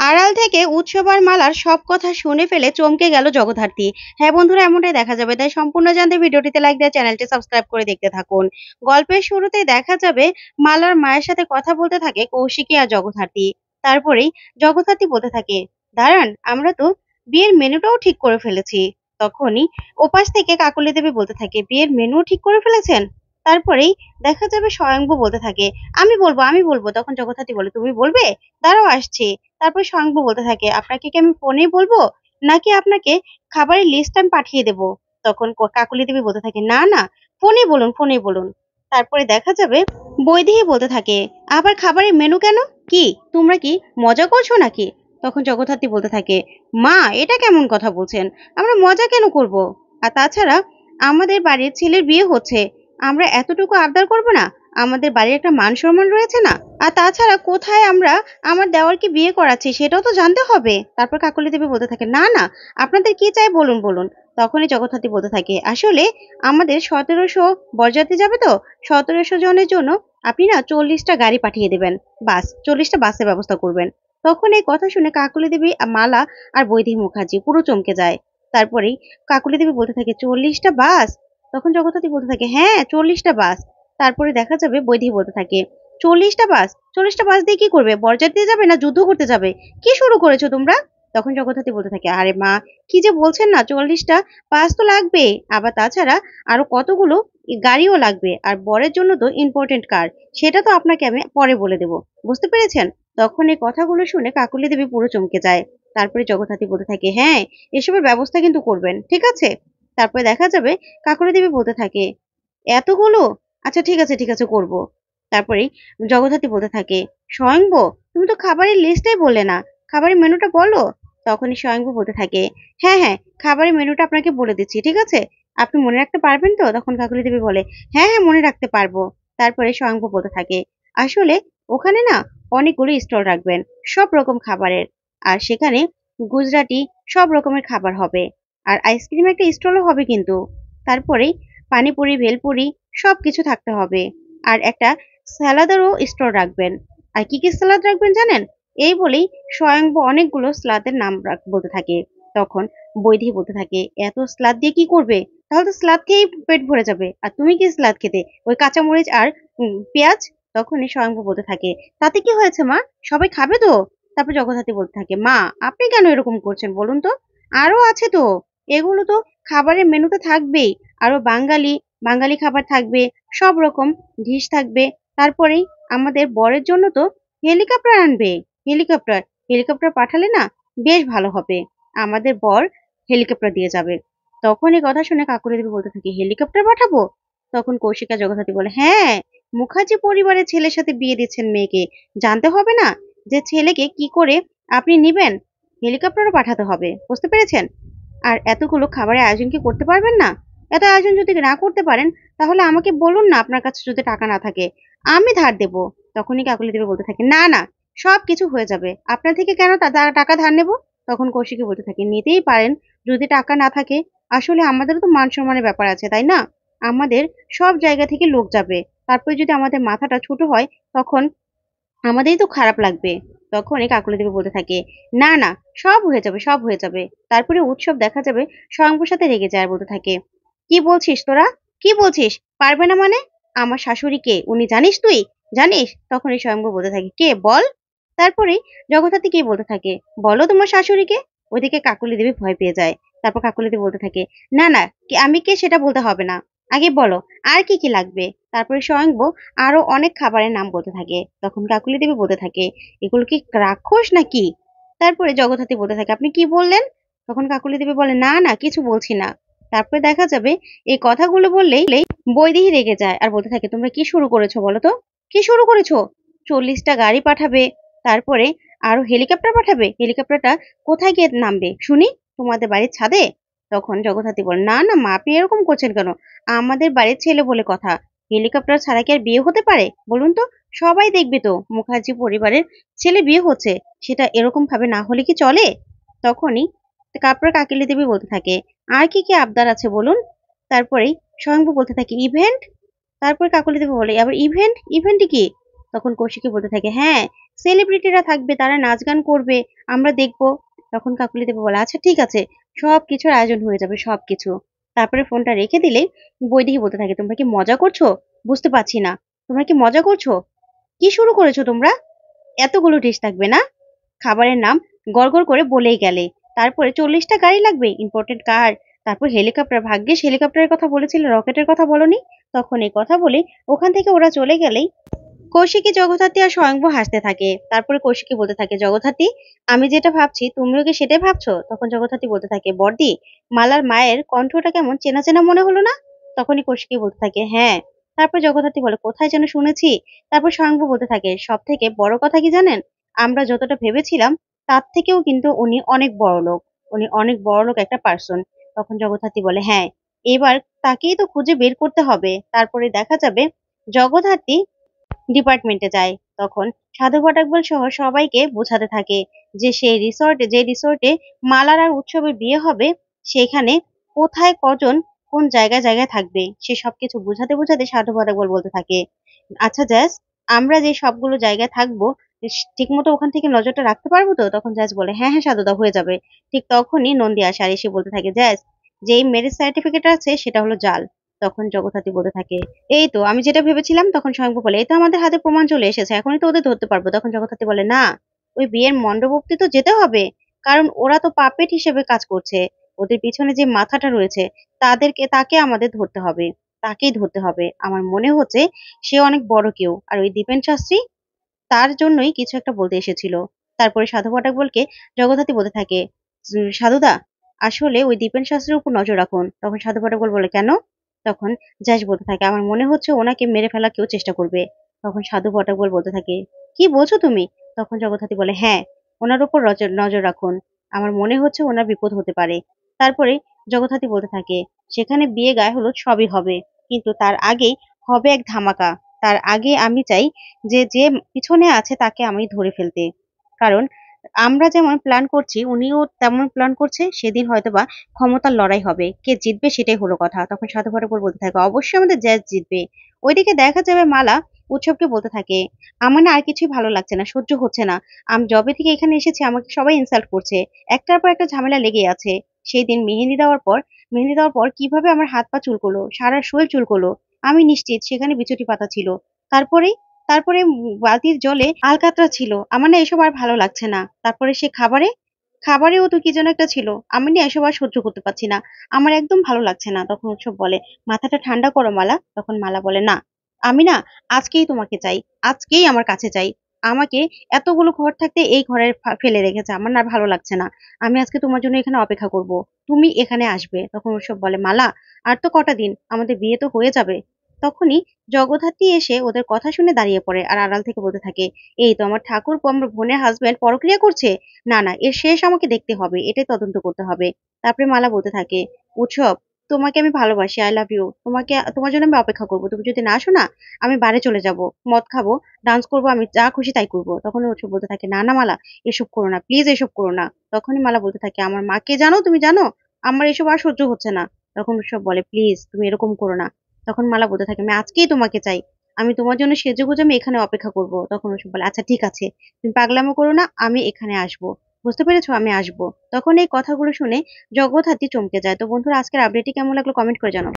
আড়াল থেকে উৎসব আর মালার সব কথা শুনে ফেলে চমকে গেল জগদ্ধাত্রী। হ্যাঁ বন্ধুরা, এমনটাই দেখা যাবে। তাই সম্পূর্ণ জানতে ভিডিওটিতে লাইক দিয়ে চ্যানেলটি সাবস্ক্রাইব করে দেখতে থাকুন। গল্পের শুরুতেই দেখা যাবে মালার মায়ের সাথে কথা বলতে থাকে কৌশিকী আর জগদ্ধাত্রী। তারপরেই জগদ্ধাত্রী বলতে থাকে, দাঁড়ান, আমরা তো বিয়ের মেনুটাও ঠিক করে ফেলেছি। তখনই ওপাশ থেকে কাকলি দেবী বলতে থাকে, বিয়ের মেনু ঠিক করে ফেলেছেন? তারপরেই দেখা যাবে স্বয়ংভু বলতে থাকে, আমি বলবো। তখন জগদ্ধাত্রী বলে, তুমি বলবে? দাঁড়াও, আসছি। তারপর স্বয়ংভু বলতে থাকে, আপনাকে কি আমি ফোনেই বলবো, নাকি আপনাকে খাবারের লিস্ট আমি পাঠিয়ে দেবো? তখন কাকলি দেবী বলতে থাকে, না না, ফোনেই বলুন। তারপরে দেখা যাবে বৈদেহী বলতে থাকে, আবার খাবারের মেনু কেন? কি তোমরা কি মজা করছো নাকি? তখন জগদ্ধাত্রী বলতে থাকে, মা এটা কেমন কথা বলছেন? আমরা মজা কেন করব? আর তাছাড়া আমাদের বাড়ির ছেলের বিয়ে হচ্ছে, আমরা এতটুকু আবদার করব না? আমাদের বাড়ির একটা মান সম্মান রয়েছে না? আর তাছাড়া কোথায় আমরা আমার দেওরকে বিয়ে করাচ্ছি সেটাও তো জানতে হবে। তারপর কাকলি দেবী বলতে থাকে, না না, আপনাদের কি চাই বলুন। তখনই জগদ্ধাত্রী বলতে থাকে, আসলে আমাদের 1700 বরযাত্রী যাবে তো, 1700 জনের জন্য আপনি না 40টা গাড়ি পাঠিয়ে দেবেন। বাস 40টা বাসের ব্যবস্থা করবেন। তখন এই কথা শুনে কাকলি দেবী, মালা আর বৈদেহী মুখার্জি পুরো চমকে যায়। তারপরেই কাকলি দেবী বলতে থাকে, 40টা বাস? তখন জগদ্ধাত্রী বলতে থাকে, হ্যাঁ 40টা বাস। তারপরে দেখা যাবে বৈদেহী বলতে থাকে, 40টা বাস? 40টা বাস দিয়ে কি করবে? বরযাত্রী যাবে না যুদ্ধ করতে যাবে? কি শুরু করেছো তোমরা? তখন জগদ্ধাত্রী বলতে থাকে, আরে মা, কি যে বলছেন না, 40টা বাস তো লাগবে। আবার তাছাড়া আরো কতগুলো গাড়িও লাগবে। আর বরের জন্য তো ইম্পর্টেন্ট কার, সেটা তো আপনাকে আমি পরে বলে দেবো। বুঝতে পেরেছেন? তখন এই কথাগুলো শুনে কাকুলি দেবী পুরো চমকে যায়। তারপরে জগদ্ধাত্রী বলতে থাকে, হ্যাঁ, এসবের ব্যবস্থা কিন্তু করবেন, ঠিক আছে? তারপরে দেখা যাবে কাকুলি দেবী বলতে থাকে, এতগুলো? আচ্ছা, ঠিক আছে, করব। তারপরেই জগদ্ধাত্রী বলতে থাকে, স্বয়ংভু, তুমি তো খাবারের লিস্টটাই বললে না, খাবারের মেনুটা বলো। তখনই স্বয়ংভু বলতে থাকে, হ্যাঁ, খাবারের মেনুটা আপনাকে বলে দিচ্ছি, ঠিক আছে? আপনি মনে রাখতে পারবেন তো? তখন কাকুলি দেবী বলে, হ্যাঁ, মনে রাখতে পারবো। তারপরে স্বয়ংভু বলতে থাকে, আসলে ওখানে না অনেকগুলো স্টল রাখবেন সব রকম খাবারের। আর সেখানে গুজরাটি সব রকমের খাবার হবে। আর আইসক্রিম একটা স্টলও হবে কিন্তু। তারপরেই পানিপুরি, ভেলপুরি সবকিছু থাকতে হবে। আর একটা স্যালাদেরও স্টোর রাখবেন। আর কি স্যালাদ রাখবেন জানেন? এই বলেই স্বয়ংভু অনেকগুলো স্যালাদের নাম বলতে থাকে। তখন বৈদেহী বলতে থাকে, এত স্যালাদ দিয়ে কি করবে? তাহলে তো স্যালাদ খেয়েই পেট ভরে যাবে। আর তুমি কি স্যালাদ খেতে? ওই কাঁচামরিচ আর পেঁয়াজ। তখনই স্বয়ংভু বলতে থাকে, তাতে কি হয়েছে মা? সবাই খাবে তো? তারপর জগদ্ধাত্রী বলতে থাকে, মা আপনি কেন এরকম করছেন বলুন তো? আরো আছে তো, এগুলো তো খাবারের মেনুতে থাকবেই। আরো বাঙালি খাবার থাকবে, সব রকম ডিশ থাকবে। তারপরেই আমাদের বরের জন্য তো হেলিকপ্টার আনবে। হেলিকপ্টার হেলিকপ্টার পাঠালে না বেশ ভালো হবে। আমাদের বর হেলিকপ্টার দিয়ে যাবে। তখন এই কথা শুনে কাকুলি দেবী বলতে থাকে, হেলিকপ্টার পাঠাবো? তখন কৌশিকা জগদ্ধাত্রী বলে, হ্যাঁ, মুখার্জি পরিবারের ছেলের সাথে বিয়ে দিচ্ছেন মেয়েকে, জানতে হবে না যে ছেলেকে কি করে আপনি নিবেন? হেলিকপ্টারও পাঠাতে হবে, বুঝতে পেরেছেন? আর এতগুলো খাবারের আয়োজন কি করতে পারবেন না? এত আয়োজন যদি না করতে পারেন, তাহলে আমাকে বলুন না, আপনার কাছে যদি টাকা না থাকে, আমি ধার দেবো। তখনই কাকলি দেবী বলতে থাকে, না না, সব কিছু হয়ে যাবে, আপনার থেকে কেন টাকা ধার নেব? তখন কৌশিকী বলতে থাকে, নিতেই পারেন যদি টাকা না থাকে। আসলে আমাদেরও তো মান সম্মানের ব্যাপার আছে, তাই না? আমাদের সব জায়গা থেকে লোক যাবে। তারপরে যদি আমাদের মাথাটা ছোট হয়, তখন আমাদেরই তো খারাপ লাগবে। তখন এই কাকলি দেবী বলতে থাকে, না না, সব হয়ে যাবে। তারপরে উৎসব দেখা যাবে স্বয়ংভূর সাথে রেগে যায় আর বলতে থাকে, কি বলছিস তোরা? কি বলছিস? পারবে না মানে? আমার শাশুড়ি কে উনি জানিস তুই? জানিস? তখন এই স্বয়ংভূ বলতে থাকে, কে বল? তারপরে জগদ্ধাত্রী কে বলতে থাকে, বলো তোমার শাশুড়িকে। ওইদিকে কাকলি দেবী ভয় পেয়ে যায়। তারপর কাকলি দেবী বলতে থাকে, না না, আমি কে সেটা বলতে হবে না, আগে বলো আর কি কি লাগবে। তারপরে স্বয়ংভূ আরো অনেক খাবারের নাম বলতে থাকে। তখন কাকুলি দেবী বলতে থাকে, এগুলো কি রাক্ষস নাকি? তারপরে জগদ্ধাত্রী বলতে থাকে, আপনি কি বললেন? তখন কাকুলি দেবী বলে, না না, কিছু বলছি না। তারপরে দেখা যাবে এই কথাগুলো বললেই বৈদেহী রেগে যায় আর বলতে থাকে, তোমরা কি শুরু করেছো বলো তো? কি শুরু করেছো? 40টা গাড়ি পাঠাবে, তারপরে আরো হেলিকপ্টার পাঠাবে। হেলিকপ্টারটা কোথায় গিয়ে নামবে শুনি? তোমাদের বাড়ির ছাদে? তখন জগদ্ধাত্রী বলে, না না মা, আপনি এরকম করছেন কেন? আমাদের বাড়ির ছেলে বলে কথা, হেলিকপ্টার ছাড়া কি আর বিয়ে হতে পারে বলুন তো? সবাই দেখবে তো মুখার্জি পরিবারের ছেলে বিয়ে হচ্ছে, সেটা এরকম ভাবে না হলে কি চলে? তখনই তারপর কাকিলি দেবী বলতে থাকে, আর কি কি আবদার আছে বলুন? তারপরেই স্বয়ংভূ বলতে থাকে, ইভেন্ট। তারপর কাকলি দেবী বলে, আবার ইভেন্ট? ইভেন্টই কি? তখন কৌশিকী বলতে থাকে, হ্যাঁ, সেলিব্রিটিরা থাকবে, তারা নাচ গান করবে, আমরা দেখবো। তখন কাকুলি দেবী বলে, আচ্ছা ঠিক আছে, সবকিছুর আয়োজন হয়ে যাবে, সবকিছু। তারপরে ফোনটা রেখে দিলে বৈদেহী বলতে থাকে, তোমরা কি মজা করছো? বুঝতে পারছি না, তোমরা কি মজা করছো? কি শুরু করেছো তোমরা? এতগুলো ডিশ থাকবে না? খাবারের নাম গড়গড় করে বলেই গেলে। তারপরে 40টা গাড়ি লাগবে, ইম্পোর্টেড কার, তারপর হেলিকপ্টার, ভাগ্যিস হেলিকপ্টারের কথা বলেছিলে, রকেটের কথা বলনি। তখন এই কথা বলে ওখান থেকে ওরা চলে গেলেই কৌশিকী, জগদ্ধাত্রী আর স্বয়ংভু হাসতে থাকে। তারপরে কৌশিকী বলতে থাকে, জগদ্ধাত্রী, আমি যেটা ভাবছি তুমিও কি সেটাই ভাবছো? তখন জগদ্ধাত্রী বলতে থাকে, বড়দি, মালার মায়ের কণ্ঠটা কেমন চেনা চেনা মনে হলো না? তখনই কৌশিকী বলতে থাকে, হ্যাঁ। তারপর জগদ্ধাত্রী বলে, কোথায় যেন শুনেছি। তারপর স্বয়ংভু বলতে থাকে, সব থেকে বড় কথা কি জানেন, আমরা যতটা ভেবেছিলাম তার থেকেও কিন্তু উনি অনেক বড় লোক, উনি অনেক বড় লোক একটা পার্সন। তখন জগদ্ধাত্রী বলে, হ্যাঁ, এবার তাকেই তো খুঁজে বের করতে হবে। তারপরে দেখা যাবে জগদ্ধাত্রী ডিপার্টমেন্টে যায়। তখন সাধু পাঠাকবাল সহ সবাইকে বোঝাতে থাকে যে সেই রিসর্টে, যে রিসর্টে মালার আর উৎসবের বিয়ে হবে, সেখানে কোথায় কজন কোন জায়গায় জায়গায় থাকবে, সে সবকিছু বোঝাতে বোঝাতে সাধু পাঠাকবাল বলতে থাকে, আচ্ছা জ্যাস, আমরা যে সবগুলো জায়গায় থাকবো ঠিক মতো ওখান থেকে নজরটা রাখতে পারবো তো? তখন জ্যাস বলে, হ্যাঁ হ্যাঁ সাধুদা, হয়ে যাবে। ঠিক তখনই নন্দী আসে আর এসে বলতে থাকে, জ্যাস, যেই ম্যারেজ সার্টিফিকেট আছে সেটা হলো জাল। তখন জগদ্ধাত্রী বলতে থাকে, এই তো আমি যেটা ভেবেছিলাম। তখন স্বয়ংভু বলে, এই তো আমাদের হাতে প্রমাণ চলে এসেছে, এখনই তো ওদের ধরতে পারবো। তখন জগদ্ধাত্রী বলে, না, ওই বিয়ের মণ্ডপ অব্দি তো যেতে হবে, কারণ ওরা তো পাপেট হিসেবে কাজ করছে, ওদের পিছনে যে মাথাটা রয়েছে তাকে আমাদের ধরতে হবে, তাকেই ধরতে হবে। আমার মনে হচ্ছে সে অনেক বড় কেউ, আর ওই দীপেন শাস্ত্রী তার জন্যই কিছু একটা বলতে এসেছিল। তারপরে সাধু পাঠাকবালকে জগদ্ধাত্রী বলতে থাকে, সাধুদা, আসলে ওই দীপেন শাস্ত্রীর উপর নজর রাখুন। তখন সাধু পাঠাকবাল বলে, কেন? তখন জ্যাস বলতে থাকে, আমার মনে হচ্ছে ওনাকে মেরে ফেলা কেউ চেষ্টা করবে। তখন সাধু পাঠাকবাল বলতে থাকে, কি বলছো তুমি? তখন জগদ্ধাত্রী বলে, হ্যাঁ, ওনার উপর নজর নজর রাখুন, আমার মনে হচ্ছে ওনার বিপদ হতে পারে। তারপরে জগদ্ধাত্রী বলতে থাকে, সেখানে বিয়ে গায়ে হলুদ সবই হবে, কিন্তু তার আগেই হবে এক ধামাকা। তার আগে আমি চাই যে যে পিছনে আছে তাকে আমি ধরে ফেলতে। কারণ আমরা যেমন প্ল্যান করছি উনিও তেমন প্ল্যান করছে, সেদিন হয়তোবা ক্ষমতার লড়াই হবে, কে জিতবে সেটাই হলো কথা। তখন সাধু পাঠাকবার বলতে থাকে, অবশ্যই আমাদের জ্যাজ জিতবে। ওইদিকে দেখা যাবে মালা উৎসবকে বলতে থাকে, আমার না আর কিছুই ভালো লাগছে না, সহ্য হচ্ছে না, আমি যবে থেকে এখানে এসেছি আমাকে সবাই ইনসাল্ট করছে, একটার পর একটা ঝামেলা লেগে আছে। সেই দিন মেহেন্দি দেওয়ার পর কিভাবে আমার হাত পা চুলকোলো, সারা শরীর চুলকোলো, আমি নিশ্চিত সেখানে বিচুটি পাতা ছিল। তারপরেই তারপরে বালতির জলে আলকাতরা ছিল। আমার না এসব আর ভালো লাগছে না। তারপরে সে খাবারেও তো কি যেন একটা ছিল। আমি না এসব আর সহ্য করতে পারছি না। আমার একদম ভালো লাগছে না। তখন উৎসব বলে, মাথাটা ঠান্ডা করো মালা। তখন মালা বলে, না, আমি না আজকেই তোমাকে চাই। আজকেই আমার কাছে চাই। আমাকে এতগুলো ঘর থাকতে এই ঘরে ফেলে রেখেছে। আমার না আর ভালো লাগছে না। আমি আজকে তোমার জন্য এখানে অপেক্ষা করব। তুমি এখানে আসবে। তখন উৎসব বলে, মালা, আর তো কটা দিন, আমাদের বিয়ে তো হয়ে যাবে। তখনই জগদ্ধাত্রী এসে ওদের কথা শুনে দাঁড়িয়ে পড়ে আর আড়াল থেকে বলতে থাকে, এই তো আমার ঠাকুরপো, আমার বোনের হাজবেন্ড পরক্রিয়া করছে। না না, এর শেষ আমাকে দেখতে হবে, এটাই তদন্ত করতে হবে। তারপরে মালা বলতে থাকে, উৎসব, তোমাকে আমি ভালোবাসি, আই লাভ ইউ, তোমার জন্য আমি অপেক্ষা করবো। তুমি যদি না আসো না, আমি বারে চলে যাব, মদ খাবো, ডান্স করবো, আমি যা খুশি তাই করবো। তখন উৎসব বলতে থাকে, না না মালা, এসব করো না, প্লিজ এসব করো না। তখনই মালা বলতে থাকে, আমার মাকে জানো, তুমি জানো আমার এসব আর সহ্য হচ্ছে না। তখন উৎসব বলে, প্লিজ তুমি এরকম করো না। তখন মালা বলতে থাকে, আমি আজকেই তোমাকে চাই, আমি তোমার জন্য সেজেগুজে আমি এখানে অপেক্ষা করব। তখন ওসব বলে, আচ্ছা ঠিক আছে, তুমি পাগলামো করো না, আমি এখানে আসবো, বুঝতে পেরেছো, আমি আসবো। তখন এই কথাগুলো শুনে জগৎ হাতি চমকে যায়। তো বন্ধুরা, আজকের আপডেটটি কেমন লাগলো কমেন্ট করে জানাও।